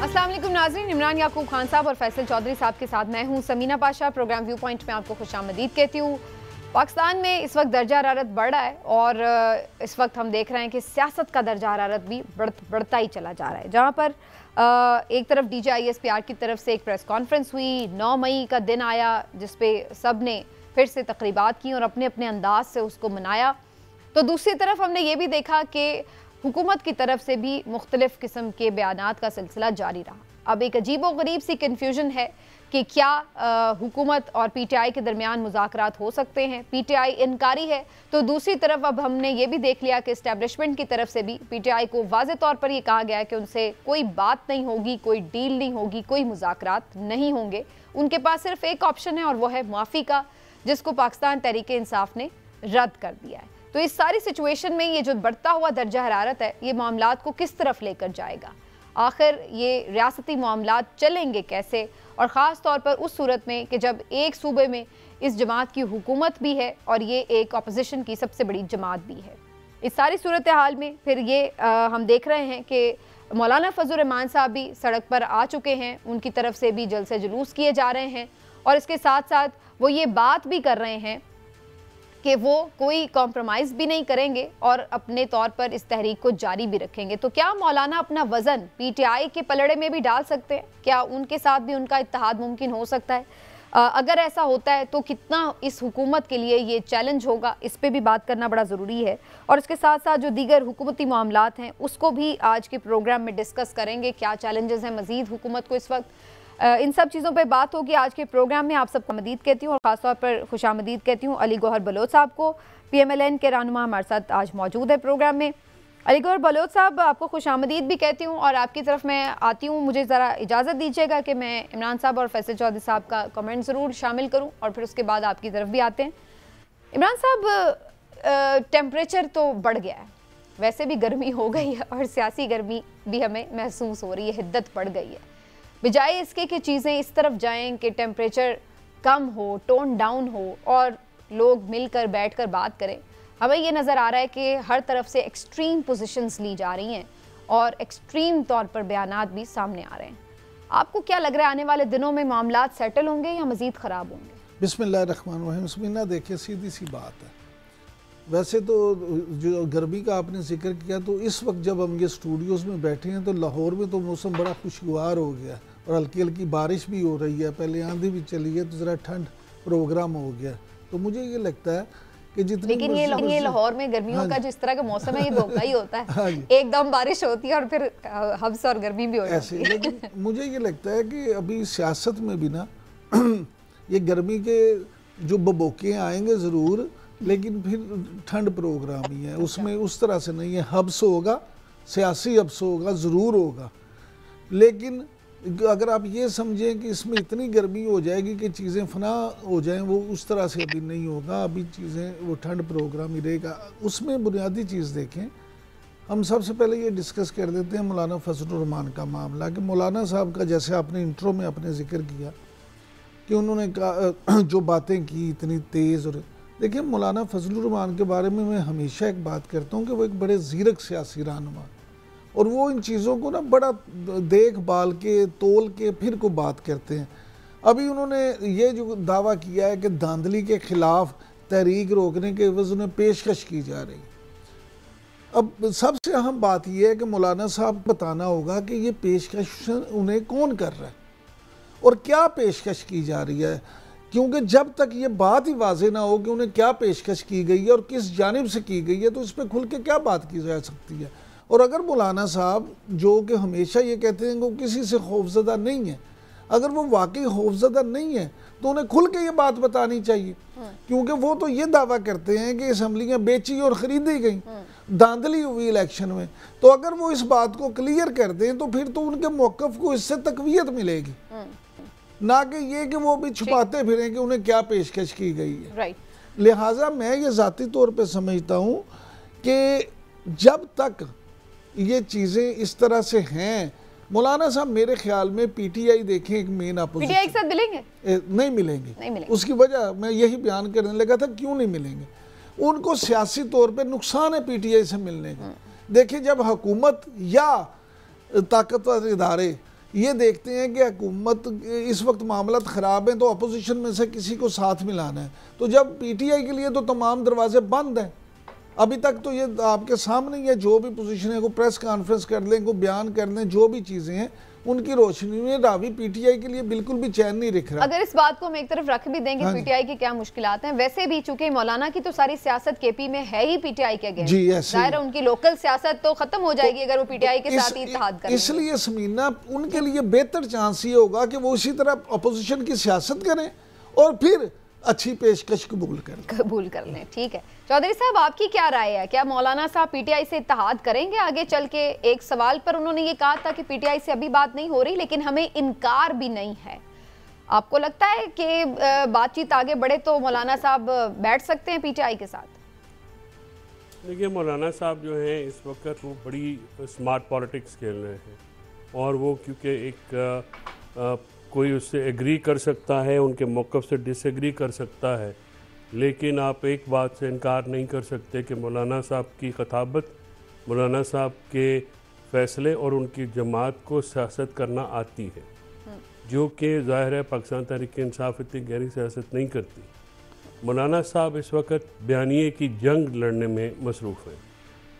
अस्सलाम वालेकुम नाज़रीन, इमरान याकूब खान साहब और फैसल चौधरी साहब के साथ मैं हूं Samina Pasha. Programme view point में आपको खुशामदीद कहती हूँ। पाकिस्तान में इस वक्त दर्जा हरारत बढ़ रहा है और इस वक्त हम देख रहे हैं कि सियासत का दर्जा हरारत भी बढ़ता ही चला जा रहा है। जहाँ पर एक तरफ DGISPR की तरफ से एक प्रेस कॉन्फ्रेंस हुई, 9 मई का दिन आया जिस पे सब ने फिर से तकरीबात की और अपने अपने अंदाज से उसको मनाया। तो दूसरी तरफ हमने ये भी देखा कि हुकूमत की तरफ से भी मुख्तलिफ किस्म के बयानात का सिलसिला जारी रहा। अब एक अजीब व गरीब सी कन्फ्यूजन है कि क्या हुकूमत और PTI के दरमियान मुज़ाकरात हो सकते हैं। PTI इनकारी है, तो दूसरी तरफ अब हमने ये भी देख लिया कि इस्टेब्लिशमेंट की तरफ से भी PTI को वाज़े तौर पर ये कहा गया है कि उनसे कोई बात नहीं होगी, कोई डील नहीं होगी, कोई मुज़ाकरात नहीं होंगे। उनके पास सिर्फ एक ऑप्शन है और वो है मुआफ़ी का, जिसको पाकिस्तान तहरीक इंसाफ ने रद्द कर दिया है। तो इस सारी सिचुएशन में ये जो बढ़ता हुआ दर्जा हरारत है, ये मामलात को किस तरफ लेकर जाएगा, आखिर ये रियासती मामलात चलेंगे कैसे, और ख़ास तौर पर उस सूरत में कि जब एक सूबे में इस जमात की हुकूमत भी है और ये एक अपोजिशन की सबसे बड़ी जमात भी है। इस सारी सूरत हाल में फिर ये हम देख रहे हैं कि मौलाना फजल रहमान साहब भी सड़क पर आ चुके हैं, उनकी तरफ से भी जलसे जुलूस किए जा रहे हैं और इसके साथ साथ वो ये बात भी कर रहे हैं कि वो कोई कॉम्प्रोमाइज़ भी नहीं करेंगे और अपने तौर पर इस तहरीक को जारी भी रखेंगे। तो क्या मौलाना अपना वज़न PTI के पलड़े में भी डाल सकते हैं? क्या उनके साथ भी उनका इत्तेहाद मुमकिन हो सकता है? अगर ऐसा होता है तो कितना इस हुकूमत के लिए ये चैलेंज होगा, इस पर भी बात करना बड़ा ज़रूरी है। और इसके साथ साथ जो दीगर हुकूमती मामलात हैं उसको भी आज के प्रोग्राम में डिस्कस करेंगे। क्या चैलेंजेस हैं मज़ीद हुकूमत को इस वक्त, इन सब चीज़ों पे बात होगी आज के प्रोग्राम में। आप सबको आमदीद कहती हूँ और ख़ासतौर पर खुशामदीद कहती हूँ अली गौहर बलोच साहब को। PMLN के रहनुमा हमारे साथ आज मौजूद है प्रोग्राम में। अली गौहर बलोच साहब, आपको खुशामदीद भी कहती हूँ और आपकी तरफ मैं आती हूँ। मुझे ज़रा इजाज़त दीजिएगा कि मैं इमरान साहब और फैसल चौधरी साहब का कमेंट ज़रूर शामिल करूँ और फिर उसके बाद आपकी तरफ भी आते हैं। इमरान साहब, टेम्परेचर तो बढ़ गया है, वैसे भी गर्मी हो गई है और सियासी गर्मी भी हमें महसूस हो रही है, हिद्दत बढ़ गई है। बजाय इसके कि चीज़ें इस तरफ जाएं कि टेम्परेचर कम हो, टोन डाउन हो और लोग मिलकर बैठकर बात करें, हमें ये नज़र आ रहा है कि हर तरफ से एक्सट्रीम पोजीशंस ली जा रही हैं और एक्सट्रीम तौर पर बयानात भी सामने आ रहे हैं। आपको क्या लग रहा है, आने वाले दिनों में मामलात सेटल होंगे या मज़ीद ख़राब होंगे? बिस्मिल्लाहिर्रहमानिर्रहीम। समीना, देखिए सीधी सी बात है, वैसे तो जो गर्मी का आपने जिक्र किया, तो इस वक्त जब हम ये स्टूडियोज़ में बैठे हैं तो लाहौर में तो मौसम बड़ा खुशगवार हो गया और हल्की हल्की बारिश भी हो रही है, पहले आंधी भी चली है तो ज़रा ठंड प्रोग्राम हो गया। तो मुझे ये लगता है कि जितनी, लेकिन ये लाहौर में गर्मियों का जिस तरह का मौसम है, ये धोखा ही होता है। एकदम बारिश होती है और फिर हब्स और गर्मी भी हो जाती है। लेकिन मुझे ये लगता है कि अभी सियासत में भी ना ये गर्मी के जो बबोके आएंगे ज़रूर, लेकिन फिर ठंड प्रोग्राम ही है, उसमें उस तरह से नहीं है। हब्स होगा, सियासी हब्स होगा, ज़रूर होगा, लेकिन अगर आप ये समझें कि इसमें इतनी गर्मी हो जाएगी कि चीज़ें फना हो जाएं, वो उस तरह से अभी नहीं होगा। अभी चीज़ें वो ठंड प्रोग्राम ही रहेगा। उसमें बुनियादी चीज़ देखें, हम सबसे पहले ये डिस्कस कर देते हैं मौलाना फजल रहमान का मामला, कि मौलाना साहब का, जैसे आपने इंट्रो में आपने जिक्र किया कि उन्होंने कहा जो बातें की इतनी तेज़। और देखिए, मौलाना फजल रहमान के बारे में मैं हमेशा एक बात करता हूँ कि वो एक बड़े ज़ीरक सियासी रहनुमा, और वो इन चीज़ों को ना बड़ा देखभाल के तोल के फिर को बात करते हैं। अभी उन्होंने ये जो दावा किया है कि धांधली के ख़िलाफ़ तहरीक रोकने के एवज़ उन्हें पेशकश की जा रही। अब सबसे अहम बात यह है कि मौलाना साहब बताना होगा कि ये पेशकश उन्हें कौन कर रहा है और क्या पेशकश की जा रही है, क्योंकि जब तक ये बात ही वाज़ेह ना हो कि उन्हें क्या पेशकश की गई है और किस जानिब से की गई है, तो इस पर खुल के क्या बात की जा सकती है। और अगर मौलाना साहब, जो कि हमेशा ये कहते हैं कि वो किसी से खौफज़दा नहीं है, अगर वो वाकई खौफज़दा नहीं है तो उन्हें खुल के ये बात बतानी चाहिए, क्योंकि वो तो ये दावा करते हैं कि असम्बलियाँ बेची और ख़रीदी गई, धांधली हुई इलेक्शन में। तो अगर वो इस बात को क्लियर कर दें तो फिर तो उनके मौक़िफ़ को इससे तक़वियत मिलेगी, ना कि ये कि वो भी छुपाते फिरें कि उन्हें क्या पेशकश की गई है। लिहाजा मैं ये ज़ाती तौर पर समझता हूँ कि जब तक ये चीज़ें इस तरह से हैं, मौलाना साहब मेरे ख्याल में PTI देखें एक मेन अपोजिशन। PTI के साथ मिलेंगे? नहीं मिलेंगे। उसकी वजह मैं यही बयान करने लगा था, क्यों नहीं मिलेंगे। उनको सियासी तौर पे नुकसान है PTI से मिलने का। देखिए, जब हुकूमत या ताकतवर इदारे ये देखते हैं कि हुकूमत इस वक्त मामला ख़राब है तो अपोजिशन में से किसी को साथ मिलाना है। तो जब पीटीआई के लिए तो तमाम दरवाजे बंद हैं, अभी तक तो ये आपके सामने ही है, जो भी पोजीशन है, को प्रेस कॉन्फ्रेंस कर लें, को बयान कर लें, जो भी चीज़ें हैं उनकी रोशनी में रावी पीटीआई के लिए बिल्कुल भी चैन नहीं रख रहा। अगर इस बात को हम एक तरफ रख भी देंगे पीटीआई की क्या मुश्किलात हैं, वैसे भी चूंकि मौलाना की तो सारी सियासत केपी में है ही पीटीआई के अगेंस्ट, जी ऐसे जाहिर है उनकी लोकल सियासत तो खत्म हो जाएगी अगर वो पीटीआई के साथ ही इत्तेहाद करें। इसलिए समीना उनके लिए बेहतर चांस ये होगा कि वो इसी तरह अपोजिशन की सियासत करें और फिर अच्छी पेशकश कबूल कर लें। ठीक है चौधरी साहब, आपकी क्या राय है, क्या मौलाना साहब पीटीआई से इत्तेहाद करेंगे आगे चल के? एक सवाल पर उन्होंने ये कहा था कि पीटीआई से अभी बात नहीं हो रही लेकिन हमें इनकार भी नहीं है। आपको लगता है कि बातचीत आगे बढ़े तो मौलाना साहब बैठ सकते हैं पीटीआई के साथ? देखिए, मौलाना साहब जो हैं इस वक्त वो बड़ी स्मार्ट पॉलिटिक्स खेल रहे हैं और वो क्योंकि एक कोई उससे एग्री कर सकता है, उनके मौक़िफ़ से डिसएग्री कर सकता है, लेकिन आप एक बात से इनकार नहीं कर सकते कि मौलाना साहब की खताबत, मौलाना साहब के फ़ैसले और उनकी जमात को सियासत करना आती है, जो कि ज़ाहिर है पाकिस्तान तहरीक-ए-इंसाफ इतनी गहरी सियासत नहीं करती। मौलाना साहब इस वक्त बयानिए की जंग लड़ने में मसरूफ़ हैं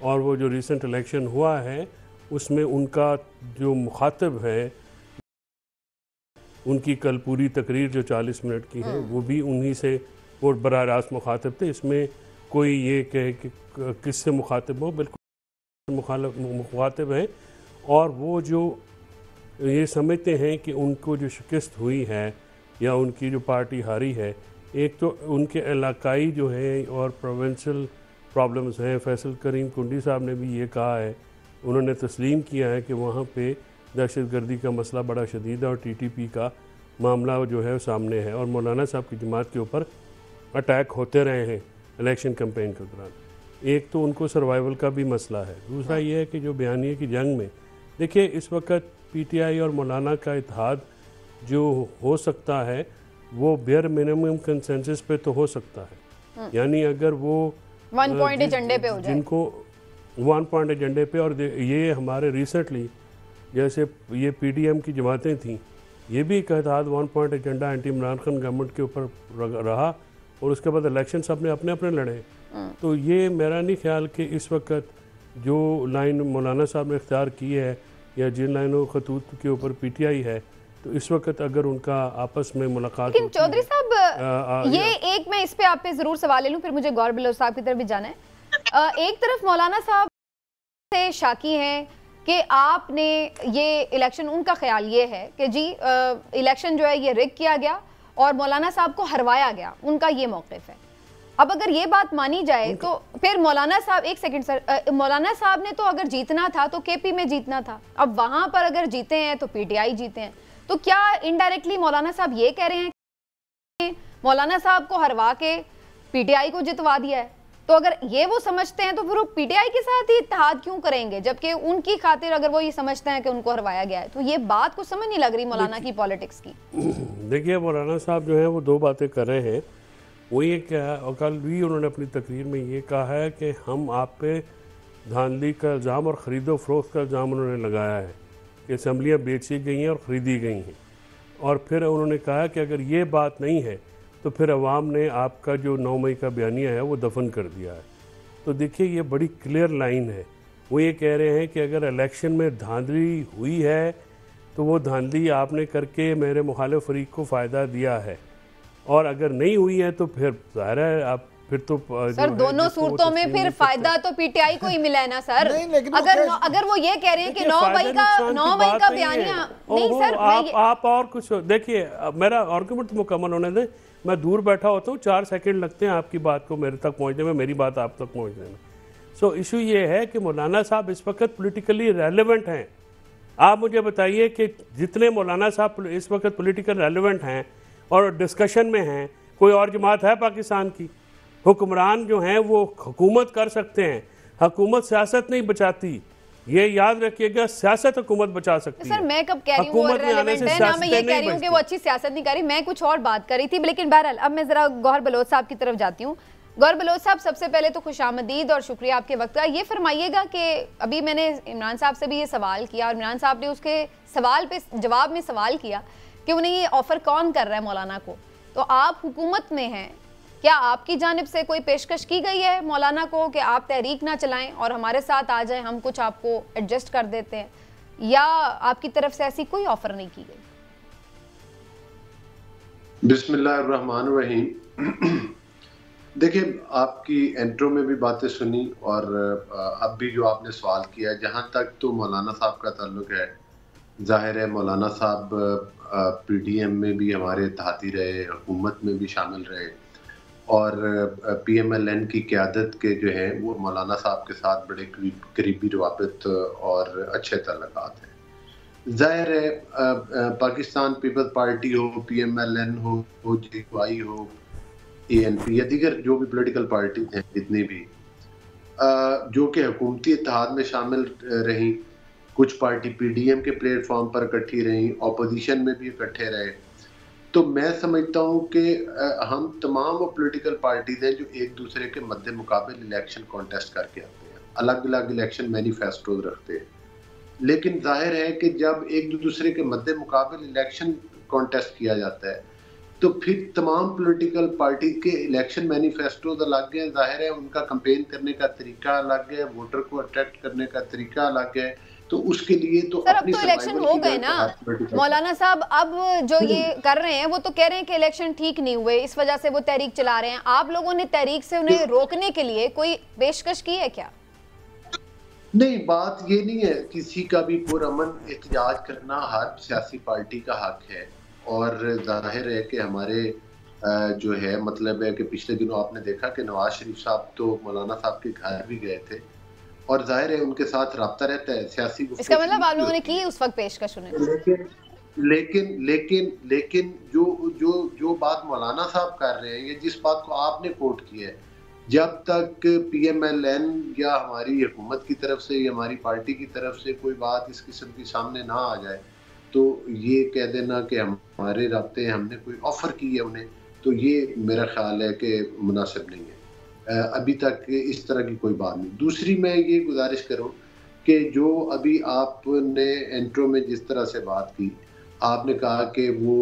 और वो जो रिसेंट इलेक्शन हुआ है उसमें उनका जो मुखातिब है, उनकी कल पूरी तकरीर जो 40 मिनट की है वो भी उन्हीं से वो बराह रास्त मुखातिब थे। इसमें कोई ये कहे कि किससे मुखातिब हो, बिल्कुल मुखातिब हैं और वो जो ये समझते हैं कि उनको जो शिकस्त हुई है या उनकी जो पार्टी हारी है, एक तो उनके इलाकाई जो है और प्रोविंशियल प्रॉब्लम्स हैं। फैसल करीम कुंडी साहब ने भी ये कहा है, उन्होंने तस्लीम किया है कि वहाँ पे दहशतगर्दी का मसला बड़ा शदीद है और टीटीपी का मामला जो है सामने है और मौलाना साहब की जमात के ऊपर अटैक होते रहे हैं इलेक्शन कैंपेन के दौरान। एक तो उनको सर्वाइवल का भी मसला है, दूसरा ये है कि जो बयानिए की जंग में देखिए इस वक्त पीटीआई और मौलाना का इत्तेहाद जो हो सकता है वो बेयर मिनिमम कंसेंसस पे तो हो सकता है, यानी अगर वो 1 पॉइंट एजेंडे पे हो जाए, जिनको 1 पॉइंट एजेंडे पे, और ये हमारे रिसेंटली जैसे ये पीडीएम की जमातें थीं, ये भी एक इत्तेहाद 1 point agenda anti Imran Khan government के ऊपर रहा और उसके बाद इलेक्शन सबने अपने अपने लड़े। तो ये मेरा नहीं ख्याल कि इस वक्त जो लाइन मौलाना साहब ने इख्तियार की है या जिन लाइनों खतूत के ऊपर पीटीआई है, तो इस वक्त अगर उनका आपस में मुलाकात। लेकिन चौधरी साहब ये एक मैं इस पे आप पे जरूर सवाल ले लूँ, फिर मुझे गौर बिलोच साहब की तरफ भी जाना है। एक तरफ मौलाना साहब से शाकी हैं कि आपने ये इलेक्शन, उनका ख्याल ये है कि जी इलेक्शन जो है ये रिग किया गया और मौलाना साहब को हरवाया गया, उनका ये मौक़िफ़ है। अब अगर ये बात मानी जाए तो फिर मौलाना साहब, एक सेकंड सर, मौलाना साहब ने तो अगर जीतना था तो केपी में जीतना था, अब वहां पर अगर जीते हैं तो पीटीआई जीते हैं, तो क्या इनडायरेक्टली मौलाना साहब ये कह रहे हैं कि मौलाना साहब को हरवा के पीटीआई को जितवा दिया है? तो अगर ये वो समझते हैं तो फिर वो पीटीआई के साथ ही इत्तेहाद क्यों करेंगे, जबकि उनकी खातिर अगर वो ये समझते हैं कि उनको हरवाया गया है? तो ये बात को समझ नहीं लग रही मौलाना की पॉलिटिक्स की। देखिए, मौलाना साहब जो है वो दो बातें कर रहे हैं। वो ये क्या है, और कल भी उन्होंने अपनी तकरीर में ये कहा है कि हम आप पे धांधली का इल्ज़ाम और ख़रीदो फरोख्त का इल्ज़ाम उन्होंने लगाया है कि असम्बलियाँ बेची गई हैं और ख़रीदी गई हैं, और फिर उन्होंने कहा कि अगर ये बात नहीं है तो फिर अवाम ने आपका जो 9 मई का बयानिया है वो दफन कर दिया है। तो देखिए, ये बड़ी क्लियर लाइन है। वो ये कह रहे हैं कि अगर इलेक्शन में धांधली हुई है तो वो धांधली आपने करके मेरे मुखालिफ फरीक को फ़ायदा दिया है, और अगर नहीं हुई है तो फिर ज़ाहिर है आप फिर तो सर दोनों सूरतों में फिर फायदा तो पीटीआई को ही मिला है ना सर। अगर वो ये कह रहे हैं कि 9 मई का बयानिया नहीं सर, आप और कुछ देखिए, मेरा आर्गुमेंट मुकम्मल होने दें। मैं दूर बैठा होता हूँ, 4 सेकंड लगते हैं आपकी बात को मेरे तक पहुँचने में, मेरी बात आप तक पहुँचने में। सो इशू ये है कि मौलाना साहब इस वक्त पॉलिटिकली रेलेवेंट हैं। आप मुझे बताइए कि जितने मौलाना साहब इस वक्त पॉलिटिकल रेलेवेंट हैं और डिस्कशन में हैं, कोई और जमात है पाकिस्तान की? हुक्मरान जो हैं वो हुकूमत कर सकते हैं, हुकूमत सियासत नहीं बचाती, ये याद रखिएगा। सियासत हुकूमत बचा सकती है। सर मैं कब कह रही हूँ वो रेलेवेंट है, ना मैं ये कह रही हूँ कि वो अच्छी सियासत नहीं कर रही, मैं कुछ और बात कर रही थी। लेकिन बहरहाल अब मैं जरा गौहर बलोच साहब की तरफ जाती हूँ। गौर बलोच साहब, सबसे पहले तो खुशामदीद और शुक्रिया आपके वक्त का। ये फरमाइएगा कि अभी मैंने इमरान साहब से भी ये सवाल किया और इमरान साहब ने उसके सवाल पे जवाब में सवाल किया कि उन्हें ये ऑफ़र कौन कर रहा है मौलाना को। तो आप हुकूमत में हैं, क्या आपकी जानिब से कोई पेशकश की गई है मौलाना को कि आप तहरीक ना चलाएं और हमारे साथ आ जाएं, हम कुछ आपको एडजस्ट कर देते हैं, या आपकी तरफ से ऐसी कोई ऑफ़र नहीं की गई? बिस्मिल्लाहिर्रहमानिर्रहीम। देखिए, आपकी इंट्रो में भी बातें सुनी और अब भी जो आपने सवाल किया, जहाँ तक तो मौलाना साहब का ताल्लुक है, जाहिर है मौलाना साहब पीडीएम में भी हमारे इत्तेहादी रहे, हुकूमत में भी शामिल रहे और पीएमएलएन की क़यादत के जो हैं वो मौलाना साहब के साथ बड़े करीबी रवाबित और अच्छे ताल्लुकात हैं। जाहिर है पाकिस्तान पीपल्स पार्टी हो, पीएमएलएन हो, जीवाई हो, एएनपी या दीगर जो भी पॉलिटिकल पार्टी हैं जितनी भी, जो कि हुकूमती इत्तेहाद में शामिल रहीं, कुछ पार्टी पीडीएम के प्लेटफॉर्म पर इकट्ठी रहीं, अपोजिशन में भी इकट्ठे रहे, तो मैं समझता हूँ कि हम तमाम वो पॉलिटिकल पार्टीज हैं जो एक दूसरे के मद्दे मुकाबिल इलेक्शन कॉन्टेस्ट करके आते हैं, अलग अलग इलेक्शन मैनिफेस्टोज रखते हैं, लेकिन जाहिर है कि जब एक दूसरे के मद्दे मुकाबिल इलेक्शन कॉन्टेस्ट किया जाता है तो फिर तमाम पॉलिटिकल पार्टी के इलेक्शन मैनिफेस्टोज अलग है, जाहिर है उनका कैंपेन करने का तरीका अलग है, वोटर को अट्रैक्ट करने का तरीका अलग है, तो उसके लिए तो सर अब तो इलेक्शन हो गए ना मौलाना साहब, अब जो ये कर रहे हैं वो तो कह रहे हैं कि इलेक्शन ठीक नहीं हुए, इस वजह से वो तहरीक चला रहे हैं। आप लोगों ने तहरीक से उन्हें रोकने के लिए कोई पेशकश की है क्या? नहीं, बात ये नहीं है, किसी का भी पुरअमन एहतजाज करना हर सियासी पार्टी का हक है और जाहिर है कि हमारे जो है मतलब है कि पिछले दिनों आपने देखा कि नवाज शरीफ साहब तो मौलाना साहब के घर भी गए थे और जाहिर है उनके साथ रब्ता रहता है सियासी। इसका मतलब आप लोगों ने की उस वक्त पेशकश उन्हें। लेकिन जो बात मौलाना साहब कर रहे हैं, ये जिस बात को आपने कोट किया है, जब तक पीएमएलएन या हमारी हुकूमत की तरफ से या हमारी पार्टी की तरफ से कोई बात इस किस्म की सामने ना आ जाए तो ये कह देना कि हमारे राब्ते हमने कोई ऑफ़र की है उन्हें, तो ये मेरा ख्याल है कि मुनासिब नहीं है। अभी तक इस तरह की कोई बात नहीं। दूसरी मैं ये गुजारिश करूं कि जो अभी आपने इंट्रो में जिस तरह से बात की, आपने कहा कि वो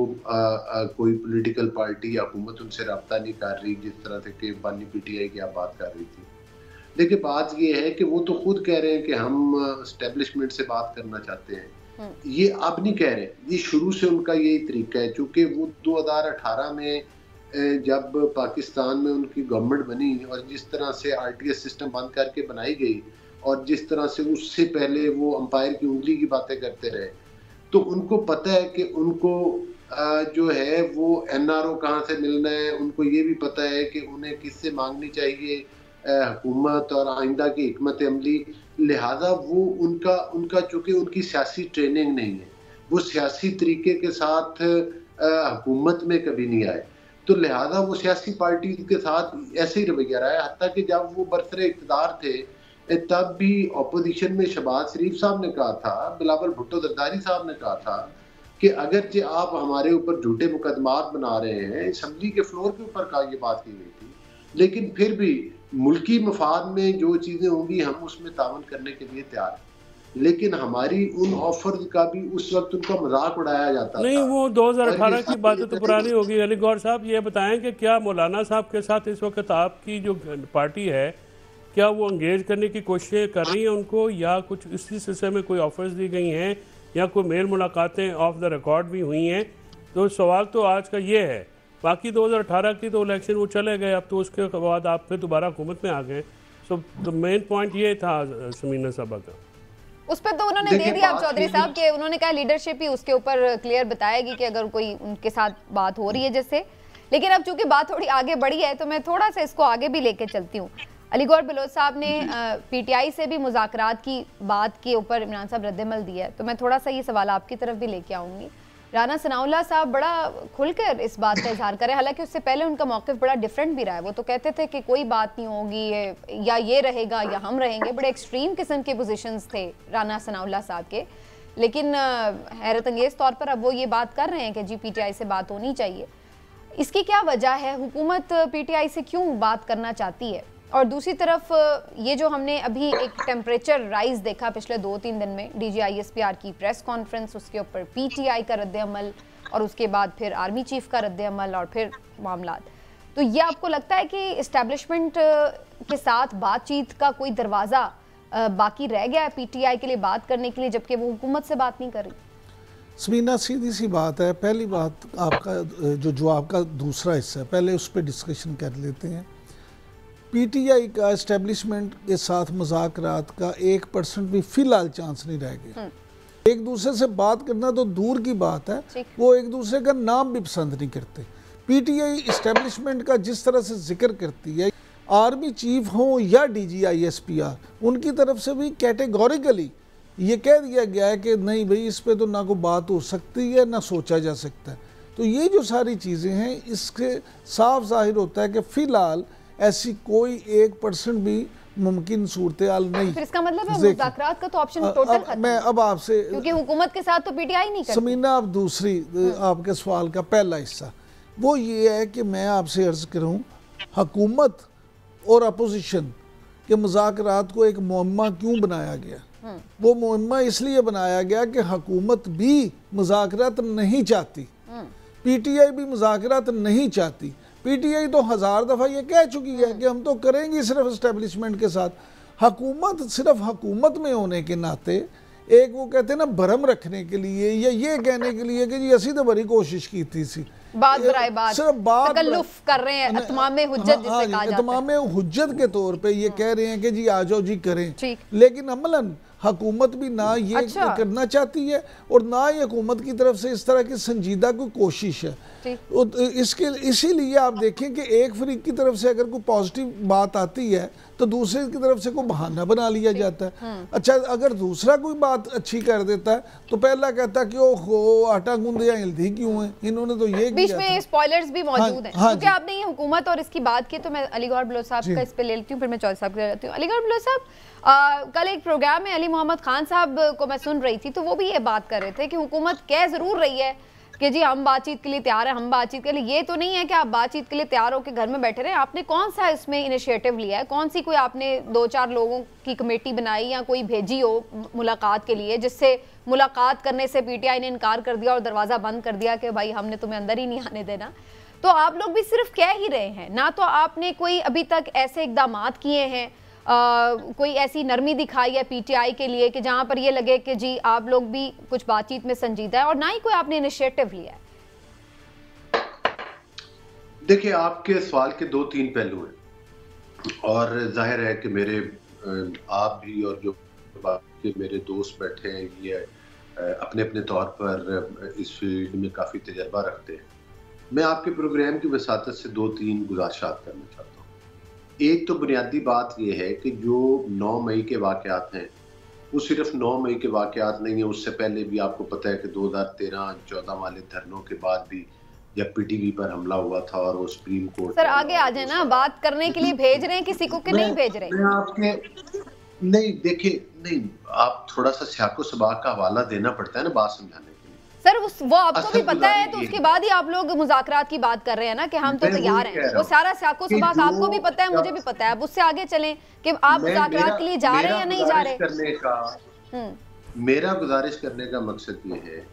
कोई पॉलिटिकल पार्टी या हुकूमत उनसे रब्ता नहीं कर रही, जिस तरह से कि बानी पीटीआई की आप बात कर रही थी। देखिए, बात ये है कि वो तो खुद कह रहे हैं कि हम एस्टेब्लिशमेंट से बात करना चाहते हैं, ये अब नहीं कह रहे, ये शुरू से उनका यही तरीका है, क्योंकि वो 2018 में जब पाकिस्तान में उनकी गवर्नमेंट बनी और जिस तरह से आरटीएस सिस्टम बंद करके बनाई गई और जिस तरह से उससे पहले वो अंपायर की उंगली की बातें करते रहे, तो उनको पता है कि उनको जो है वो एनआरओ कहाँ से मिलना है, उनको ये भी पता है कि उन्हें किससे मांगनी चाहिए हुकूमत और आइंदा की हिकमत अमली, लिहाजा वो उनका चूँकि उनकी सियासी ट्रेनिंग नहीं है, वो सियासी तरीके के साथ हुकूमत में कभी नहीं आए, तो लिहाजा वो सियासी पार्टी के साथ ऐसे ही रवैया रहा है। हत्ता कि जब वो बरसरे इक़्तिदार थे तब भी अपोजिशन में शहबाज शरीफ साहब ने कहा था, बिलावल भुट्टो जरदारी साहब ने कहा था कि अगरचे आप हमारे ऊपर झूठे मुकदमात बना रहे हैं, असम्बली के फ्लोर के ऊपर का ये बात की गई थी, लेकिन फिर भी मुल्की मफाद में जो चीज़ें होंगी हम उसमें तावन करने के लिए तैयार हैं, लेकिन हमारी उन ऑफर का भी उस वक्त उनका मजाक उड़ाया जाता नहीं था। वो 2018 की बातें तो पुरानी होगी। अली गौर साहब ये बताएं कि क्या मौलाना साहब के साथ इस वक्त आपकी जो पार्टी है, क्या वो एंगेज करने की कोशिशें कर रही हैं उनको, या कुछ इसी सिलसिले में कोई ऑफर्स दी गई हैं या कोई मेल मुलाकातें ऑफ द रिकॉर्ड भी हुई हैं? तो सवाल तो आज का ये है। बाकी 2018 की तो इलेक्शन वो चले गए, अब तो उसके बाद आप फिर दोबारा हुकूमत में आ गए। सो द मेन पॉइंट ये था समीना साहब का। उस पर तो उन्होंने दे दिया आप चौधरी साहब के, उन्होंने कहा लीडरशिप ही उसके ऊपर क्लियर बताएगी कि अगर कोई उनके साथ बात हो रही है जैसे। लेकिन अब चूंकि बात थोड़ी आगे बढ़ी है तो मैं थोड़ा सा इसको आगे भी लेके चलती हूँ। अली गौर बलोच साहब ने पीटीआई से भी मुज़ाकरात की बात के ऊपर इमरान साहब रद्द-ए-अमल दिया है, तो मैं थोड़ा सा ये सवाल आपकी तरफ भी लेके आऊँगी। राना सनाउल्लाह साहब बड़ा खुलकर इस बात का इजहार करें, हालांकि उससे पहले उनका मौक़िफ़ बड़ा डिफरेंट भी रहा है। वो तो कहते थे कि कोई बात नहीं होगी, या ये रहेगा या हम रहेंगे, बड़े एक्सट्रीम किस्म के पोजीशंस थे राना सनाउल्लाह साहब के। लेकिन हैरत अंगेज़ तौर पर अब वो ये बात कर रहे हैं कि जी पीटीआई से बात होनी चाहिए। इसकी क्या वजह है? हुकूमत पीटीआई से क्यों बात करना चाहती है? और दूसरी तरफ ये जो हमने अभी एक टेम्परेचर राइज देखा पिछले 2-3 दिन में, DGISPR की प्रेस कॉन्फ्रेंस, उसके ऊपर PTI का रद्द-ए-अमल और उसके बाद फिर आर्मी चीफ का रद्द-ए-अमल और फिर मामलात, तो ये आपको लगता है कि इस्टेब्लिशमेंट के साथ बातचीत का कोई दरवाज़ा बाकी रह गया है PTI के लिए बात करने के लिए, जबकि वो हुकूमत से बात नहीं कर रही? समीना, सीधी सी बात है। पहली बात, आपका जो जवाब का दूसरा हिस्सा है, पहले उस पर डिस्कशन कर लेते हैं। PTI का इस्टेब्लिशमेंट के साथ मुज़ाकरात का 1% भी फिलहाल चांस नहीं रह गया। एक दूसरे से बात करना तो दूर की बात है, वो एक दूसरे का नाम भी पसंद नहीं करते। PTI इस्टेब्लिशमेंट का जिस तरह से जिक्र करती है, आर्मी चीफ हों या DGISPR, उनकी तरफ से भी कैटेगोरिकली ये कह दिया गया है कि नहीं भाई, इस पे तो ना कोई बात हो सकती है ना सोचा जा सकता है। तो ये जो सारी चीज़ें हैं, इसके साफ जाहिर होता है कि फ़िलहाल ऐसी कोई 1% भी मुमकिन सूरत हाल नहीं। फिर इसका मतलब है मुज़ाकरात का तो ऑप्शन टोटल खत्म। मैं अब आपसे, क्योंकि हुकूमत के साथ तो PTI नहीं करती। समीना, अब दूसरी आपके सवाल का पहला हिस्सा वो ये है कि मैं आपसे अर्ज़ करूँ, हुकूमत और अपोजिशन के मुज़ाकरात को एक मुअम्मा क्यों बनाया गया? वो मुअम्मा इसलिए बनाया गया कि हुकूमत भी मुज़ाकरात नहीं चाहती, PTI भी मुज़ाकरात नहीं चाहती। PTI तो 1000 दफ़ा ये कह चुकी है कि हम तो करेंगे सिर्फ इस्टेब्लिशमेंट के साथ। हुकूमत सिर्फ हुकूमत में होने के नाते, एक वो कहते हैं ना भरम रखने के लिए या ये कहने के लिए कि जी असी तो बड़ी कोशिश की थी, बात बराए बात, सिर्फ बात तकल्लुफ कर रहे हैं, इत्माम हुज्जत जिसे कहा जाता है। इत्माम हुज्जत के तौर पे ये कह रहे हैं कि जी आ जाओ जी करें, लेकिन अमलन हुकूमत भी ना ये करना चाहती है और ना ही हुकूमत की तरफ से इस तरह की संजीदा कोई कोशिश है। इसीलिए आप देखें कि एक फरीक की तरफ से अगर कोई पॉजिटिव बात आती है तो दूसरे की तरफ से कोई बहाना बना लिया जाता है। अच्छा, अगर दूसरा कोई बात अच्छी कर देता है तो पहला कहता है कि ओहो आटा गूंदे हिलदी क्यों है, इन्होंने तो ये बीच में स्पॉयलर्स भी मौजूद हैं। क्योंकि आपने ये हुकूमत और इसकी बात की तो मैं अली गौहर बलोच साहब का इस पे ले लेती हूँ, फिर मैं चौधरी साहब का ले लेती हूँ। अली गौहर बलोच साहब, कल एक प्रोग्राम में अली मोहम्मद खान साहब को मैं सुन रही थी, तो वो भी ये बात कर रहे थे कि हुकूमत कह ज़रूर रही है कि जी हम बातचीत के लिए तैयार हैं, हम बातचीत के लिए, ये तो नहीं है कि आप बातचीत के लिए तैयार हो के घर में बैठे रहे। आपने कौन सा इसमें इनिशिएटिव लिया है? कौन सी कोई आपने 2-4 लोगों की कमेटी बनाई या कोई भेजी हो मुलाकात के लिए, जिससे मुलाकात करने से PTI ने इनकार कर दिया और दरवाज़ा बंद कर दिया कि भाई हमने तुम्हें अंदर ही नहीं आने देना? तो आप लोग भी सिर्फ कह ही रहे हैं ना, तो आपने कोई अभी तक ऐसे इकदाम किए हैं, कोई ऐसी नरमी दिखाई है PTI के लिए कि जहां पर ये लगे कि जी आप लोग भी कुछ बातचीत में संजीदा है, और ना ही कोई आपने इनिशिएटिव लिया है? देखिए, आपके सवाल के 2-3 पहलू हैं और जाहिर है कि मेरे आप भी और जो बाकी मेरे दोस्त बैठे हैं ये अपने अपने तौर पर इस फील्ड में काफ़ी तजर्बा रखते हैं। मैं आपके प्रोग्राम की वसातत से 2-3 गुजारिशात करना चाहता हूँ। एक तो बुनियादी बात यह है कि जो 9 मई के वाक़यात हैं वो सिर्फ 9 मई के वाक़यात नहीं है, उससे पहले भी आपको पता है कि 2013-14 वाले धरनों के बाद भी जब PTV पर हमला हुआ था और वो सुप्रीम कोर्ट। सर आगे आ जाए ना, बात करने के लिए भेज रहे हैं किसी को कि नहीं भेज रहे? मैं आपके नहीं, देखिए नहीं, आप थोड़ा सा सियाको सबाक का हवाला देना पड़ता है ना बात समझाने के लिए। सर वो आपको भी पता है, तो उसके बाद ही आप लोग मुज़ाकरात की बात कर रहे हैं ना कि हम तो तैयार हैं। वो सारा सियाको सबाक आपको भी पता है, मुझे भी पता है। अब उससे आगे चलें कि आप मुज़ाकरात के लिए जा रहे हैं या नहीं जा रहे? मेरा गुजारिश करने का मकसद ये है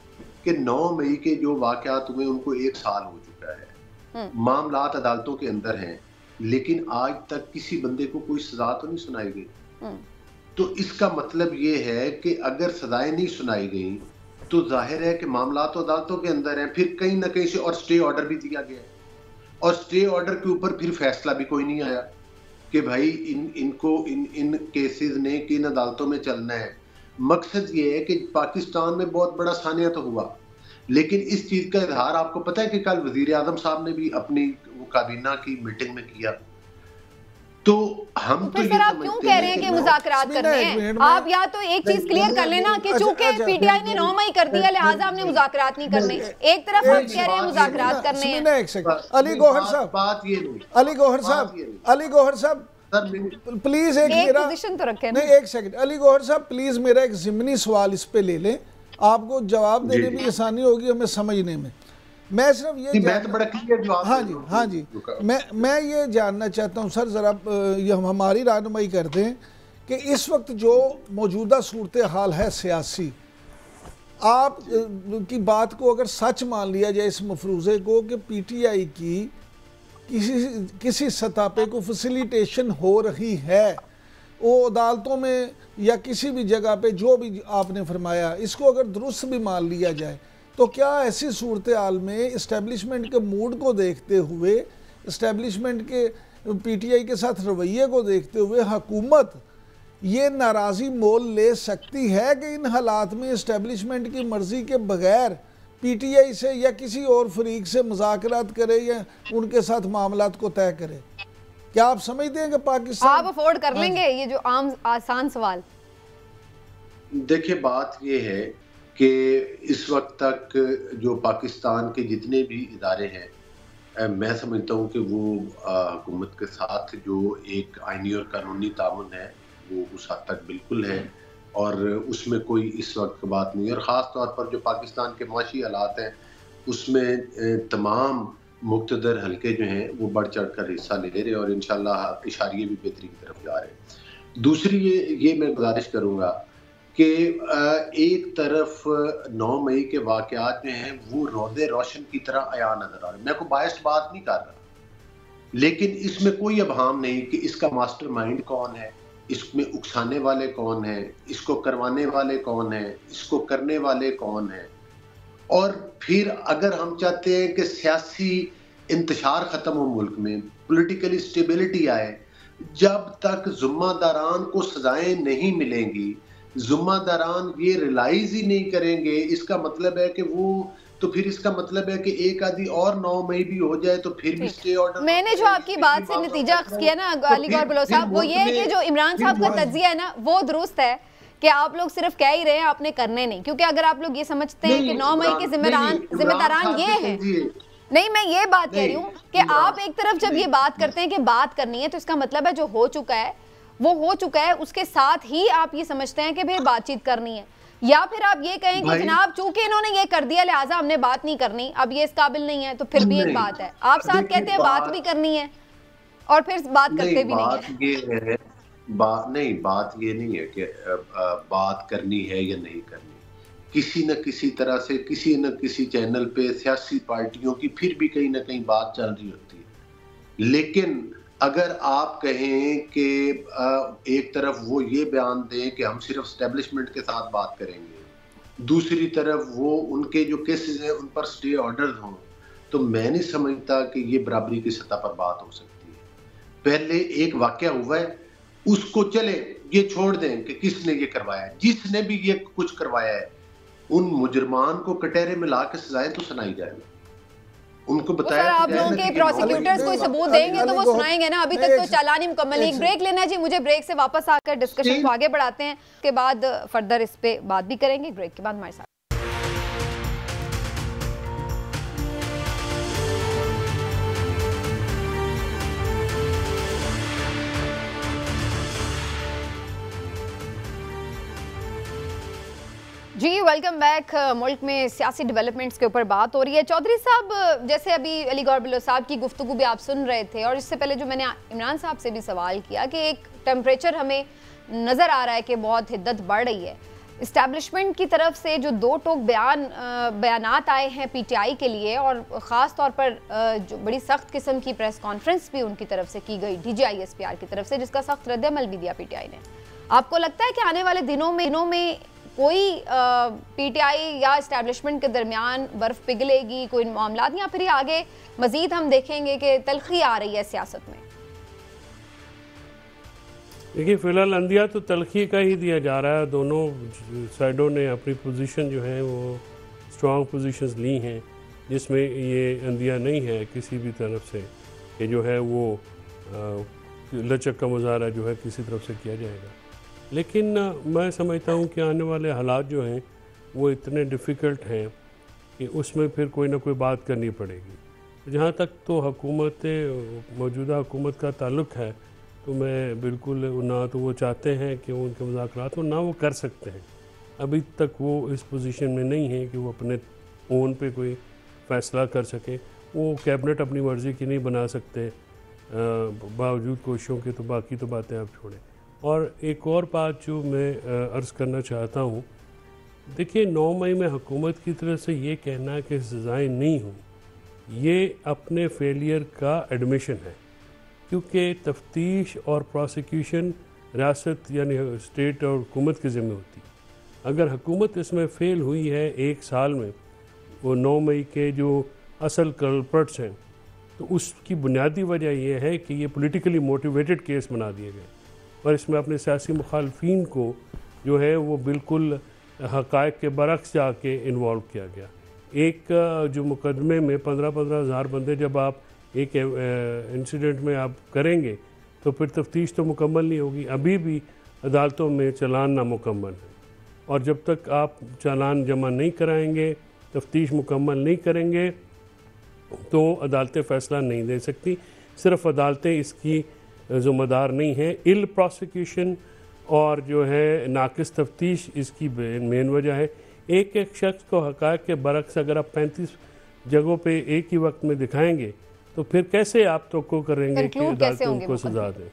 कि 9 मई के जो वाक़यात हुए उनको 1 साल हो चुका है, मामलात अदालतों के अंदर हैं, लेकिन आज तक किसी बंदे को कोई सजा तो नहीं सुनाई गई। तो इसका मतलब ये है कि अगर सजाएं नहीं सुनाई गई तो जाहिर है कि मामला तो अदालतों के अंदर हैं, फिर कहीं ना कहीं से, और स्टे ऑर्डर भी दिया गया है और स्टे ऑर्डर के ऊपर फिर फैसला भी कोई नहीं आया कि भाई इनको इन केसेस ने किन अदालतों में चलना है। मकसद ये है कि पाकिस्तान में बहुत बड़ा सानिया तो हुआ, लेकिन इस चीज का इजहार आपको पता है कि कल वजीर आजम साहब ने भी अपनी वो काबीना की मीटिंग में किया। तो हम तो सर आप क्यों कह रहे हैं कि मुज़ाकरात करने हैं? आप या तो एक चीज क्लियर कर लेना कि चूंकि PTI ने 9 मई कर दिया लिहाजा हमने मुज़ाकरात नहीं करने। एक तरफ हम कह रहे हैं मुज़ाकरात करने हैं। अली गौहर साहब, बात ये नहीं, अली गौहर साहब प्लीज एक पोजीशन तो रखें। नहीं, एक सेकंड। अली गौहर साहब प्लीज मेरा एक ज़िमनी सवाल इस पे ले लें, आपको जवाब देने में आसानी होगी हमें समझने में। मैं सिर्फ ये मैं तो बड़ा क्लियर जवाब, हाँ जी मैं ये जानना चाहता हूँ सर, ज़रा ये हमारी रहनुमाई कर दें कि इस वक्त जो मौजूदा सूरत हाल है सियासी, आप की बात को अगर सच मान लिया जाए इस मफरूज़े को कि PTI की किसी सतह पे को फैसिलिटेशन हो रही है, वो अदालतों में या किसी भी जगह पे जो भी आपने फरमाया, इसको अगर दुरुस्त भी मान लिया जाए, तो क्या ऐसी सूरत हाल में इस्टेब्लिशमेंट के मूड को देखते हुए, इस्टेब्लिशमेंट के PTI के साथ रवैये को देखते हुए हुकूमत ये नाराज़ी मोल ले सकती है कि इन हालात में इस्टेब्लिशमेंट की मर्ज़ी के बगैर PTI से या किसी और फरीक से मुज़ाकरात करे या उनके साथ मामलात को तय करे? क्या आप समझते हैं कि पाकिस्तान आप अफोर्ड कर लेंगे? ये जो आम आसान सवाल। देखिए, बात ये है कि इस वक्त तक जो पाकिस्तान के जितने भी इदारे हैं, मैं समझता हूँ कि वो हुकूमत के साथ जो एक आईनी और कानूनी ताउन है वो उस हद तक बिल्कुल है, और उसमें कोई इस वक्त बात नहीं है। और ख़ास तौर पर जो पाकिस्तान के माशी हालात हैं उसमें तमाम मुक़्तदर हलके जो हैं वो बढ़ चढ़ कर हिस्सा ले रहे हैं, और इंशाल्लाह इशारे भी बेहतरी की तरफ जा रहे हैं। दूसरी ये मैं गुजारिश करूँगा कि एक तरफ 9 मई के वाक़यात जो हैं वो रोदे रोशन की तरह आया नज़र आ रहे हैं। मैं कोई बायस्ड बात नहीं कर रहा, लेकिन इसमें कोई अबहाम नहीं कि इसका मास्टरमाइंड कौन है, इसमें उकसाने वाले कौन हैं, इसको करवाने वाले कौन हैं, इसको करने वाले कौन हैं। और फिर अगर हम चाहते हैं कि सियासी इंतशार ख़त्म हो मुल्क में, पॉलिटिकल स्टेबिलिटी आए, जब तक ज़िम्मेदारान को सजाएं नहीं मिलेंगी, ज़िम्मेदारान ये रियलाइज ही नहीं करेंगे, इसका मतलब है कि वो, तो फिर इसका मतलब है कि एक आदि और 9 मई भी हो जाए तो फिर भी स्टे ऑर्डर। मैंने जो आपकी बात से नतीजा किया ना अलीगौर बलोच साहब, वो ये है कि जो इमरान साहब का तज्जिया है ना वो दुरुस्त है कि आप लोग सिर्फ कह ही रहे हैं, आपने करने नहीं। क्योंकि अगर आप लोग ये समझते हैं कि 9 मई के जिम्मेदारान ये हैं, नहीं, मैं ये बात कह रही हूँ कि आप एक तरफ जब ये बात करते हैं कि बात करनी है, तो इसका मतलब है जो हो चुका है वो हो चुका है, उसके साथ ही आप ये समझते हैं कि फिर बातचीत करनी है। या फिर आप ये कहें कि जनाब चूंकि इन्होंने ये कर दिया लिहाजा हमने बात नहीं करनी, अब ये इस काबिल नहीं है, तो फिर भी एक बात है। आप साथ कहते हैं बात भी करनी है और फिर बात करते भी नहीं है। बात ये नहीं है कि बात करनी है या नहीं करनी। किसी न किसी तरह से किसी न किसी चैनल पे सियासी पार्टियों की फिर भी कहीं ना कहीं बात चल रही होती है। लेकिन अगर आप कहें कि एक तरफ वो ये बयान दें कि हम सिर्फ एस्टेब्लिशमेंट के साथ बात करेंगे, दूसरी तरफ वो उनके जो केसेस हैं उन पर स्टे ऑर्डर हों, तो मैं नहीं समझता कि ये बराबरी की सतह पर बात हो सकती है। पहले एक वाकया हुआ है, उसको चले ये छोड़ दें कि किसने ये करवाया है। जिसने भी ये कुछ करवाया है उन मुजरमान को कटहरे में ला के सजाएं तो सुनाई जाएगा, उनको बताया। आप लोगों के प्रोसिक्यूटर्स कोई सबूत देंगे तो वो सुनाएंगे ना। अभी तक तो चालानी मुकम्मल। एक ब्रेक लेना जी, मुझे ब्रेक से वापस आकर डिस्कशन को आगे बढ़ाते हैं, उसके बाद फर्दर इस पे बात भी करेंगे। ब्रेक के बाद हमारे साथ जी, वेलकम बैक। मुल्क में सियासी डेवलपमेंट्स के ऊपर बात हो रही है। चौधरी साहब, जैसे अभी अलीगौर बलोच साहब की गुफ्तगू भी आप सुन रहे थे, और इससे पहले जो मैंने इमरान साहब से भी सवाल किया कि एक टेम्परेचर हमें नज़र आ रहा है कि बहुत हिद्दत बढ़ रही है। इस्टेब्लिशमेंट की तरफ से जो दो टोक बयानात आए हैं PTI के लिए, और ख़ास तौर पर जो बड़ी सख्त किस्म की प्रेस कॉन्फ्रेंस भी उनकी तरफ से की गई DGI SPR की तरफ से, जिसका सख्त रद्द-ए-अमल भी दिया PTI ने। आपको लगता है कि आने वाले दिनों में कोई PTI या इस्टेब्लिशमेंट के दरमियान बर्फ पिघलेगी, कोई मामला, या फिर आगे मजीद हम देखेंगे कि तलखी आ रही है सियासत में? देखिए, फिलहाल अंदिया तो तलखी का ही दिया जा रहा है। दोनों साइडों ने अपनी पोजीशन जो है वो स्ट्रॉन्ग पोजीशंस ली हैं, जिसमें ये अंदिया नहीं है किसी भी तरफ से कि जो है वो लचक का मुजाहरा जो है किसी तरफ से किया जाएगा। लेकिन मैं समझता हूँ कि आने वाले हालात जो हैं वो इतने डिफ़िकल्ट हैं कि उसमें फिर कोई ना कोई बात करनी पड़ेगी। जहाँ तक तो मौजूदा हुकूमत का ताल्लुक़ है, तो मैं बिल्कुल ना तो वो चाहते हैं कि उनके मुज़ाकरात हो, ना वो कर सकते हैं। अभी तक वो इस पोजीशन में नहीं है कि वो अपने ओन पे कोई फ़ैसला कर सके। वो कैबिनेट अपनी मर्ज़ी की नहीं बना सकते बावजूद कोशिशों के, तो बाकी तो बातें आप छोड़ें। और एक और बात जो मैं अर्ज़ करना चाहता हूँ, देखिए 9 मई में हुकूमत की तरफ से ये कहना कि सज़ाएँ नहीं हुई, ये अपने फेलियर का एडमिशन है, क्योंकि तफ्तीश और प्रोसिक्यूशन रियासत यानी स्टेट और हुकूमत की ज़िम्मे होती है। अगर हुकूमत इसमें फ़ेल हुई है 1 साल में, वो 9 मई के जो असल कल्प्रिट्स हैं, तो उसकी बुनियादी वजह यह है कि ये पॉलिटिकली मोटिवेटेड केस बना दिए गए और इसमें अपने सियासी मुखालफिन को जो है वो बिल्कुल हक़ाइक़ के बरक्स जाके इन्वॉल्व किया गया। एक जो मुकदमे में 15-15 हज़ार बंदे जब आप एक इंसिडेंट में आप करेंगे तो फिर तफ्तीश तो मुकम्मल नहीं होगी। अभी भी अदालतों में चालान नामुकम्मल है और जब तक आप चालान जमा नहीं कराएंगे, तफ्तीश मुकम्मल नहीं करेंगे, तो अदालतें फ़ैसला नहीं दे सकती। सिर्फ अदालतें इसकी ज़िम्मेदार नहीं हैं, इल प्रोसिक्यूशन और जो है नाक़िस तफ्तीश इसकी मेन वजह है। एक एक शख्स को हक़ाइक़ के बरक्स अगर आप 35 जगहों पे एक ही वक्त में दिखाएंगे तो फिर कैसे आप तो करेंगे कि अदालतें उनको सज़ा दें।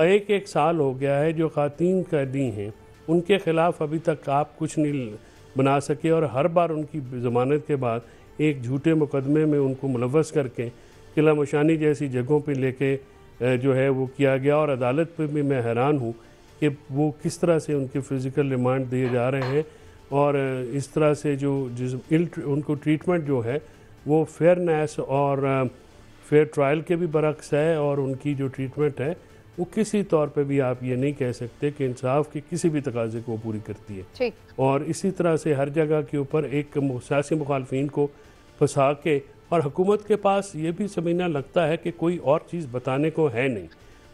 एक एक साल हो गया है जो ख़ातीन कैदी हैं उनके ख़िलाफ़ अभी तक आप कुछ नहीं बना सके और हर बार उनकी ज़मानत के बाद एक झूठे मुकदमे में उनको मुलव्वस करके किला मशानी जैसी जगहों पे लेके जो है वो किया गया। और अदालत पे भी मैं हैरान हूँ कि वो किस तरह से उनके फ़िज़िकल रिमांड दिए जा रहे हैं और इस तरह से जो उनको ट्रीटमेंट जो है वो फेयरनेस और फेयर ट्रायल के भी बरक्स है और उनकी जो ट्रीटमेंट है वो किसी तौर पे भी आप ये नहीं कह सकते कि इंसाफ के किसी भी तकाजे को पूरी करती है। और इसी तरह से हर जगह के ऊपर एक सियासी मुखालफिन को फंसा के, और हुकूमत के पास ये भी समझना लगता है कि कोई और चीज़ बताने को है नहीं,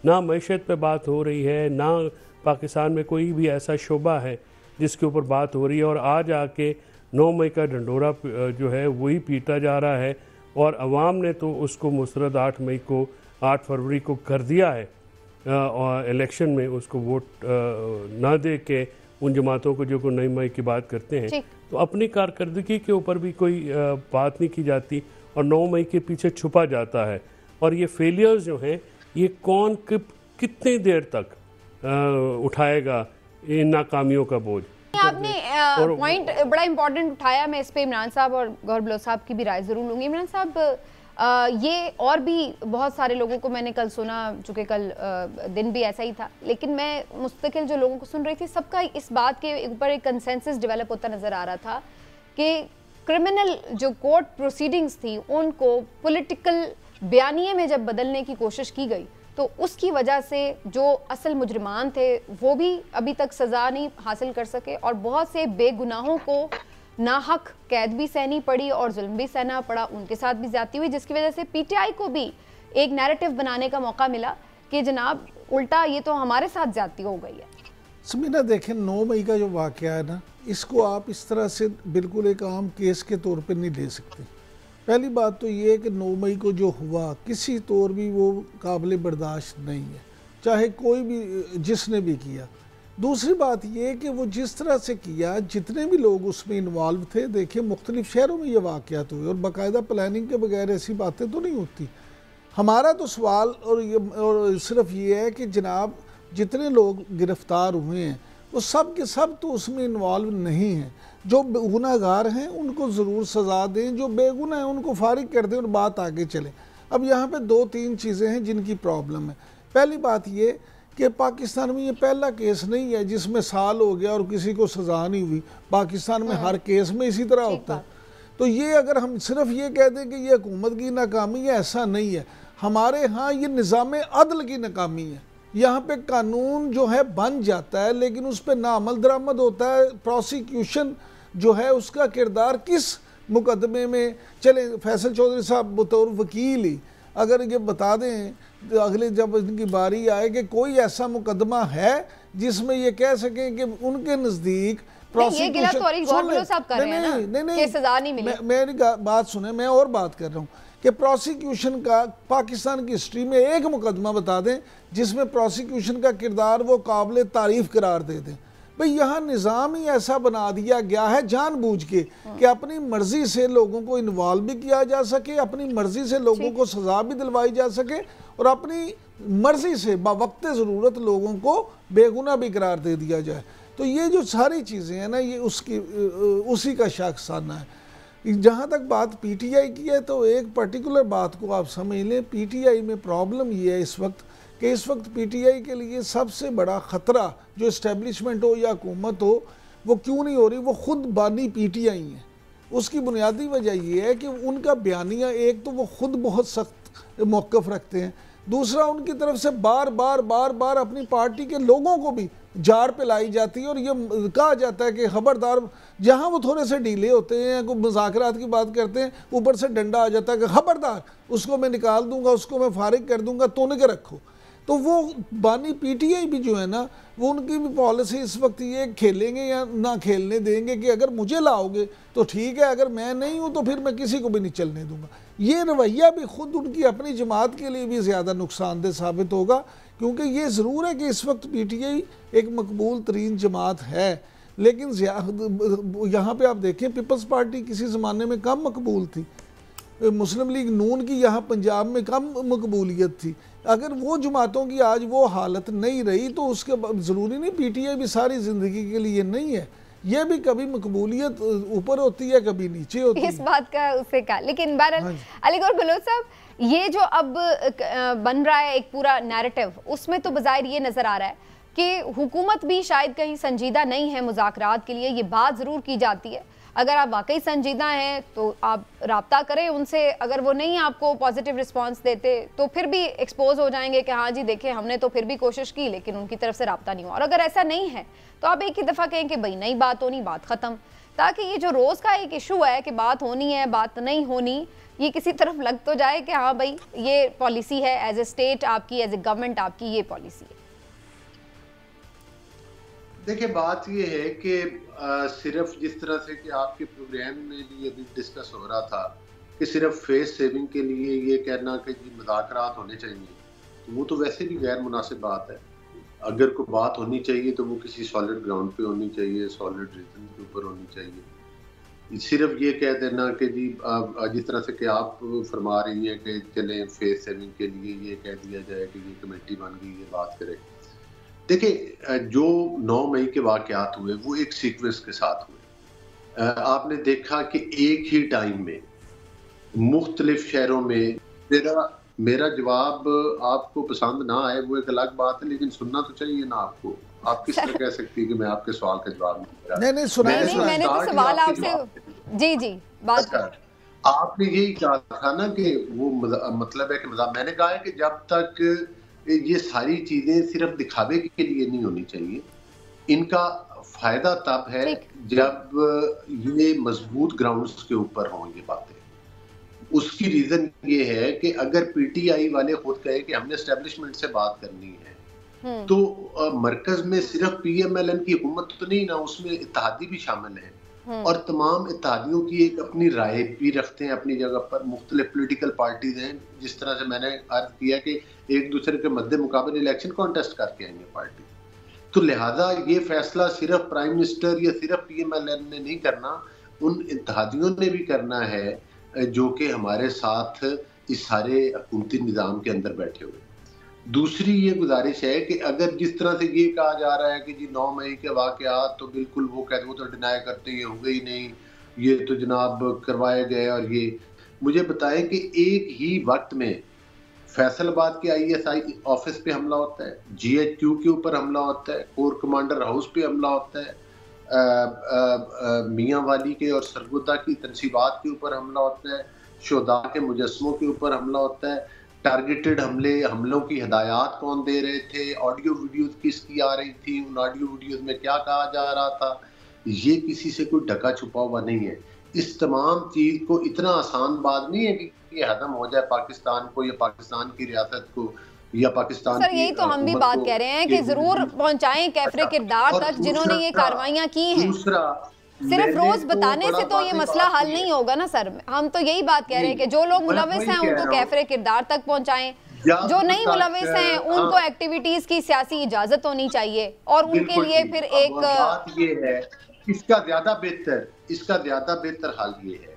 ना मैशत पे बात हो रही है, ना पाकिस्तान में कोई भी ऐसा शोबा है जिसके ऊपर बात हो रही है। और आज आके 9 मई का ढंडोरा जो है वही पीटा जा रहा है और अवाम ने तो उसको मुस्तरद 8 फरवरी को कर दिया है और इलेक्शन में उसको वोट ना दे के उन जमातों को जो को 9 मई की बात करते हैं। तो अपनी कारकर्दगी के ऊपर भी कोई बात नहीं की जाती और 9 मई के पीछे छुपा जाता है। और ये फेलियर्स जो हैं ये कौन कितनी देर तक उठाएगा इन नाकामियों का बोझ। आपने पॉइंट बड़ा इंपॉर्टेंट उठाया, मैं इस पे इमरान साहब और गौहर बलोच साहब की भी राय ज़रूर लूँगी। इमरान साहब, ये और भी बहुत सारे लोगों को मैंने कल सुना, चूँकि कल दिन भी ऐसा ही था, लेकिन मैं मुस्तकिल जो लोगों को सुन रही थी सबका इस बात के ऊपर एक कंसेंसस डेवलप होता नज़र आ रहा था कि क्रिमिनल जो कोर्ट प्रोसीडिंग्स थी उनको पॉलिटिकल बयानिए में जब बदलने की कोशिश की गई तो उसकी वजह से जो असल मुजरिमान थे वो भी अभी तक सज़ा नहीं हासिल कर सके और बहुत से बेगुनाहों को नाहक कैद भी सहनी पड़ी और जुल्म भी सहना पड़ा, उनके साथ भी ज्यादती हुई, जिसकी वजह से पीटीआई को भी एक नैरेटिव बनाने का मौका मिला कि जनाब उल्टा ये तो हमारे साथ ज्यादती हो गई है। समीना देखें, 9 मई का जो वाक़या है ना, इसको आप इस तरह से बिल्कुल एक आम केस के तौर पे नहीं ले सकते। पहली बात तो ये है कि 9 मई को जो हुआ किसी तौर भी वो काबिल बर्दाश्त नहीं है, चाहे कोई भी जिसने भी किया। दूसरी बात ये कि वो जिस तरह से किया, जितने भी लोग उसमें इन्वॉल्व थे, देखिए मुख्तलिफ शहरों में ये वाक़यात हुए और बाकायदा प्लानिंग के बगैर ऐसी बातें तो नहीं होती। हमारा तो सवाल और सिर्फ ये है कि जनाब जितने लोग गिरफ़्तार हुए हैं वो सब के सब तो उसमें इन्वॉल्व नहीं हैं। जो गुनाहगार हैं उनको ज़रूर सज़ा दें, जो बेगुनाह हैं उनको फारिग कर दें और बात आगे चले। अब यहाँ पे 2-3 चीज़ें हैं जिनकी प्रॉब्लम है। पहली बात ये कि पाकिस्तान में ये पहला केस नहीं है जिसमें साल हो गया और किसी को सज़ा नहीं हुई। पाकिस्तान में हर केस में इसी तरह होता है। तो ये अगर हम सिर्फ ये कह दें कि ये हुकूमत की नाकामी है, ऐसा नहीं है। हमारे यहाँ ये निज़ाम अदल की नाकामी है। यहाँ पे कानून जो है बन जाता है लेकिन उस पर ना अमल दरामद होता है। प्रोसिक्यूशन जो है उसका किरदार किस मुकदमे में, चले फैसल चौधरी साहब बतौर वकील ही अगर ये बता दें तो अगले जब इनकी बारी आए कि कोई ऐसा मुकदमा है जिसमें ये कह सकें कि उनके नज़दीक मेरी बात सुने, मैं और बात कर रहा हूँ कि प्रोसिक्यूशन का पाकिस्तान की हिस्ट्री में एक मुकदमा बता दें जिसमें प्रोसिक्यूशन का किरदार वो काबिल तारीफ़ करार दे दें। भाई यहाँ निज़ाम ही ऐसा बना दिया गया है जानबूझ के कि अपनी मर्जी से लोगों को इन्वॉल्व भी किया जा सके, अपनी मर्जी से लोगों को सजा भी दिलवाई जा सके और अपनी मर्जी से बावक्त ज़रूरत लोगों को बेगुनाह भी करार दे दिया जाए। तो ये जो सारी चीज़ें हैं ना, ये उसी का शाखसाना है। जहाँ तक बात पीटीआई की है तो एक पर्टिकुलर बात को आप समझ लें, पीटीआई में प्रॉब्लम ये है इस वक्त कि इस वक्त पीटीआई के लिए सबसे बड़ा ख़तरा जो इस्टेब्लिशमेंट हो या हुकूमत हो वो क्यों नहीं हो रही, वो खुद बानी पीटीआई है। उसकी बुनियादी वजह ये है कि उनका बयानिया, एक तो वो खुद बहुत सख्त मौक़िफ़ रखते हैं, दूसरा उनकी तरफ से बार बार अपनी पार्टी के लोगों को भी जार पे लाई जाती है और ये कहा जाता है कि खबरदार, जहाँ वो थोड़े से ढीले होते हैं या कोई मुज़ाकरात की बात करते हैं, ऊपर से डंडा आ जाता है कि खबरदार उसको मैं निकाल दूंगा, उसको मैं फारिग कर दूंगा, तोड़ के रखो। तो वो बानी पीटीआई भी जो है ना, वो उनकी भी पॉलिसी इस वक्त ये खेलेंगे या ना खेलने देंगे कि अगर मुझे लाओगे तो ठीक है, अगर मैं नहीं हूँ तो फिर मैं किसी को भी नहीं चलने दूंगा। ये रवैया भी खुद उनकी अपनी जमात के लिए भी ज़्यादा नुकसानदेह साबित होगा, क्योंकि ये ज़रूर है कि इस वक्त पीटीआई एक मकबूल तरीन जमात है, लेकिन यहाँ पे आप देखें पीपल्स पार्टी किसी ज़माने में कम मकबूल थी, मुस्लिम लीग नून की यहाँ पंजाब में कम मकबूलियत थी। अगर वो जमातों की आज वो हालत नहीं रही तो उसके ज़रूरी नहीं पीटीआई भी सारी ज़िंदगी के लिए नहीं है, ये भी कभी मकबूलियत ऊपर होती है कभी नीचे होती है, इस बात का उससे कहा। लेकिन बहरहाल अलीगौर बलोच साहब, ये जो अब बन रहा है एक पूरा नैरेटिव, उसमें तो बज़ाहिर ये नज़र आ रहा है कि हुकूमत भी शायद कहीं संजीदा नहीं है मुज़ाकरात के लिए। ये बात ज़रूर की जाती है, अगर आप वाकई संजीदा हैं तो आप राब्ता करें उनसे, अगर वो नहीं आपको पॉजिटिव रिस्पांस देते तो फिर भी एक्सपोज हो जाएंगे कि हाँ जी देखें हमने तो फिर भी कोशिश की लेकिन उनकी तरफ से राब्ता नहीं हुआ। और अगर ऐसा नहीं है तो आप एक ही दफ़ा कहें कि भाई नई बात होनी, बात ख़त्म, ताकि ये जो रोज़ का एक इशू है कि बात होनी है बात नहीं होनी, ये किसी तरफ लग तो जाए कि हाँ भाई ये पॉलिसी है, एज ए स्टेट आपकी, एज ए गवर्नमेंट आपकी ये पॉलिसी है। देखिए बात ये है कि सिर्फ जिस तरह से कि आपके प्रोग्राम में भी अभी डिस्कस हो रहा था कि सिर्फ फेस सेविंग के लिए ये कहना कि जी मुज़ाकरात होने चाहिए, तो वो तो वैसे भी गैर मुनासिब बात है। अगर कोई बात होनी चाहिए तो वो किसी सॉलिड ग्राउंड पे होनी चाहिए, सॉलिड रीजन के ऊपर होनी चाहिए। सिर्फ ये कह देना कि जी जिस तरह से कि आप फरमा रही हैं कि चलें फेस सेविंग के लिए ये कह दिया जाए कि ये कमेटी बन गई, ये बात करें। देखिए जो 9 मई के वाक़यात हुए वो एक सीक्वेंस के साथ हुए। आपने देखा कि एक ही टाइम में मुख्तलिफ शहरों में, मेरा जवाब आपको पसंद ना आए वो एक अलग बात है, लेकिन सुनना तो चाहिए ना आपको। आप किस तरह कह सकती है कि मैं आपके सवाल का जवाब नहीं सुनाए। मैंने तो सवाल आपसे जी बात कर, आपने यही कहा था ना कि वो मतलब है कि मैंने कहा है कि जब तक ये सारी चीजें सिर्फ दिखावे के लिए नहीं होनी चाहिए, इनका फायदा तब है जब ये मजबूत ग्राउंड्स के ऊपर हों ये बातें। उसकी रीजन ये है कि अगर पीटीआई वाले खुद कहे कि हमने एस्टेब्लिशमेंट से बात करनी है तो मरकज में सिर्फ पीएमएलएन की हुकूमत तो नहीं ना, उसमें इत्तेहादी भी शामिल है और तमाम इत्तेहादियों की एक अपनी राय भी रखते हैं अपनी जगह पर। मुख्तलिफ पोलिटिकल पार्टीज हैं, जिस तरह से मैंने अर्ज किया कि एक दूसरे के मद्दे मुकाबले इलेक्शन कॉन्टेस्ट करके आएंगे पार्टी, तो लिहाजा ये फैसला सिर्फ प्राइम मिनिस्टर या सिर्फ पीएमएलएन ने नहीं करना, उन इत्तेहादियों ने भी करना है जो कि हमारे साथ इस सारे हुकूमती निज़ाम के अंदर बैठे हुए। दूसरी ये गुजारिश है कि अगर जिस तरह से ये कहा जा रहा है कि जी 9 मई के वाक़यात तो बिल्कुल वो कहते, वो तो डिनाई करते ये हुए ही नहीं, ये तो जनाब करवाए गए, और ये मुझे बताएं कि एक ही वक्त में फैसलाबाद के ISI ऑफिस पे हमला होता है, GHQ के ऊपर हमला होता है, कोर कमांडर हाउस पे हमला होता है, मियाँ वाली के और सरगोदा की तनसीबात के ऊपर हमला होता है, शोदा के मुजस्मों के ऊपर हमला होता है, टारगेटेड हमलों की हिदायत कौन दे रहे थे, ऑडियो वीडियोस किसकी आ रही थी, उन ऑडियो वीडियोस में क्या कहा जा रहा था, ये किसी से कोई ढका छुपा हुआ नहीं है। इस तमाम चीज़ को इतना आसान बात नहीं है कि ये हजम हो जाए पाकिस्तान को या पाकिस्तान की रियासत को या पाकिस्तान। सर यही तो हम भी बात कह रहे हैं कि जरूर पहुंचाएं कैफरे किरदार तक जिन्होंने ये कार्रवाइयां की हैं। सिर्फ रोज बताने से तो ये मसला हल नहीं होगा ना सर। हम तो यही बात कह रहे हैं कि जो लोग मुलविस हैं उनको कैफरे किरदार तक पहुंचाएं, जो नहीं मुलविस हैं उनको एक्टिविटीज की सियासी इजाजत होनी चाहिए और उनके लिए फिर एक बात ये है, इसका ज्यादा बेहतर हाल ये है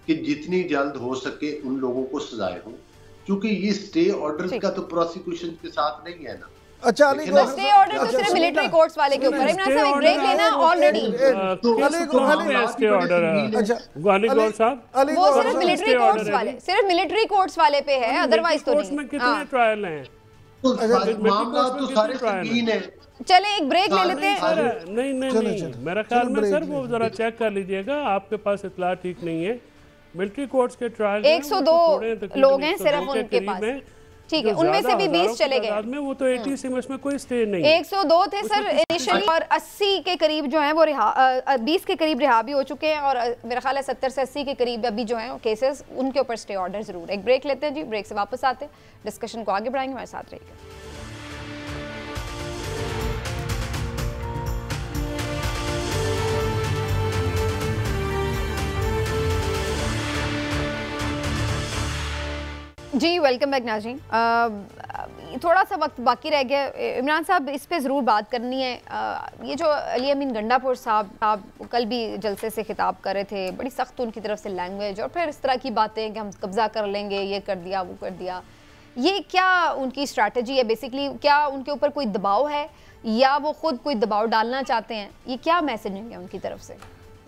कि जितनी जल्द हो सके उन लोगों को सजाएं हो, क्योंकि ये स्टे ऑर्डर का तो प्रोसिक्यूशन के साथ नहीं है ना। अच्छा, स्टे ऑर्डर तो सिर्फ मिलिट्री कोर्ट्स वाले के ऊपर है। इमरान साहब एक ब्रेक लेना ऑलरेडी। स्टे ऑर्डर अली साहब वो सिर्फ मिलिट्री कोर्ट्स वाले पे है, अदरवाइज तो नहीं। में कितने ट्रायल हैं? मामला तो सारे संगीन है। चले एक ब्रेक ले लेते हैं। नहीं, मेरा ख्याल में सर वो जरा चेक कर लीजिएगा, आपके पास इतला ठीक नहीं है। मिलिट्री कोर्ट्स के ट्रायल 102 लोग हैं सिर्फ उनके पास, ठीक है, उनमें से भी 20 चले गए। में वो तो 80 से इसमें कोई स्टे नहीं है। 102 थे सर इनिशियली, और 80 के करीब जो हैं वो 20 के करीब रिहा भी हो चुके हैं, और मेरा ख्याल है 70 से 80 के करीब अभी जो हैं केसेस उनके ऊपर स्टे ऑर्डर जरूर। एक ब्रेक लेते हैं जी, ब्रेक से वापस आते हैं, डिस्कशन को आगे बढ़ाएंगे, हमारे साथ रहिएगा। जी वेलकम बैक नाज़रीन। थोड़ा सा वक्त बाकी रह गया, इमरान साहब इस पे ज़रूर बात करनी है। ये जो अली अमीन गंडापुर साहब कल भी जलसे से खिताब कर रहे थे, बड़ी सख्त उनकी तरफ से लैंग्वेज और फिर इस तरह की बातें कि हम कब्ज़ा कर लेंगे, ये कर दिया वो कर दिया। ये क्या उनकी स्ट्रैटेजी है बेसिकली? क्या उनके ऊपर कोई दबाव है या वो खुद कोई दबाव डालना चाहते हैं? ये क्या मैसेजिंग है उनकी तरफ से?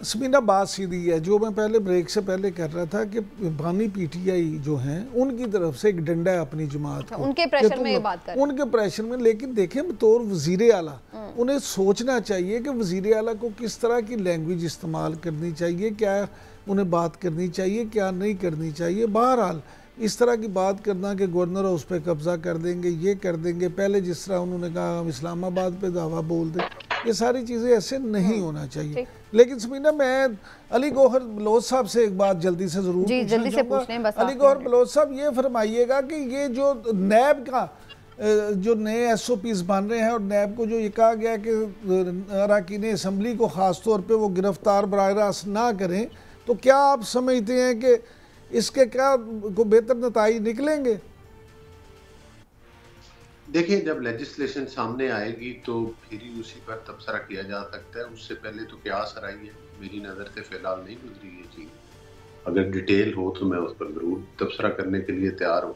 समीना, बात सीधी है, जो मैं पहले ब्रेक से पहले कर रहा था कि बानी पीटीआई जो हैं उनकी तरफ से एक डंडा है अपनी जमात को, उनके प्रेशर में ये बात कर, उनके प्रेशर में। लेकिन देखें, बतौर वज़ीर आला उन्हें सोचना चाहिए कि वज़ीर आला को किस तरह की लैंग्वेज इस्तेमाल करनी चाहिए, क्या उन्हें बात करनी चाहिए, क्या नहीं करनी चाहिए। बहरहाल इस तरह की बात करना कि गवर्नर हाउस पे कब्जा कर देंगे, ये कर देंगे, पहले जिस तरह उन्होंने कहा हम इस्लामाबाद पे दावा बोल दें, ये सारी चीज़ें ऐसे नहीं होना चाहिए। लेकिन समीना, मैं अली गौहर बलोच साहब से एक बात जल्दी से ज़रूर पूछना। अली गौहर बलोच साहब, ये फरमाइएगा कि ये जो नैब का जो नए SOPs बन रहे हैं और नैब को जो ये कहा गया कि अरकान असम्बली को ख़ास तौर पे वो गिरफ्तार बराह रास्त ना करें, तो क्या आप समझते हैं कि इसके क्या को बेहतर नताइज निकलेंगे? देखिए, जब लेजिस्लेशन सामने आएगी तो फिर ही उसी पर तबसरा किया जा सकता है। उससे पहले तो क्यास राय है, मेरी नज़र से फिलहाल नहीं गुजरी ये चीज़। अगर डिटेल हो तो मैं उस पर ज़रूर तबसरा करने के लिए तैयार हूँ।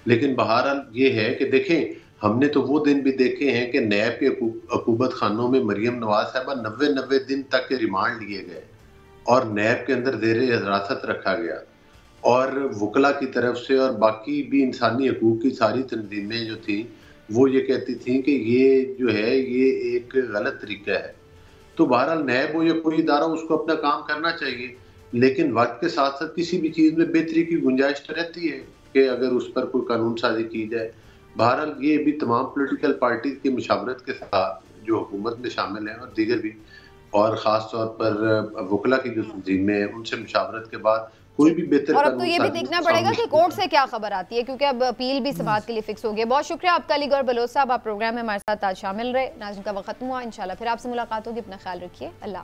लेकिन बहरहाल ये है कि देखें, हमने तो वो दिन भी देखे हैं कि नैब के अकूबत खानों में मरियम नवाज साहबा 90 दिन तक के रिमांड लिए गए और नैब के अंदर ज़ेर हिरासत रखा गया, और वकला की तरफ से और बाकी भी इंसानी हकूक़ की सारी तंजीमें जो थी वो ये कहती थी कि ये जो है ये एक गलत तरीका है। तो बहरहाल नैब हो या कोई इदारा, उसको अपना काम करना चाहिए, लेकिन वक्त के साथ साथ किसी भी चीज़ में बेहतरी की गुंजाइश तो रहती है कि अगर उस पर कोई कानून साजी की जाए। बहरहाल ये भी तमाम पॉलिटिकल पार्टी की मुशावरत के साथ जो हुकूमत में शामिल हैं और दीगर भी, और ख़ास तौर पर वकला की जो तंजीमें हैं उनसे मुशावरत के बाद कोई भी बेहतर। और अब तो ये भी देखना पड़ेगा कि कोर्ट से क्या खबर आती है, क्योंकि अब अपील भी समाअत के लिए फिक्स हो गई है। बहुत शुक्रिया आपका अली गौहर बलोच साहब, आप प्रोग्राम में हमारे साथ आज शामिल रहे। नाज़रीन का वक्त खत्म हुआ, इंशाल्लाह फिर आपसे मुलाकात होगी। अपना ख्याल रखिए, अल्लाह।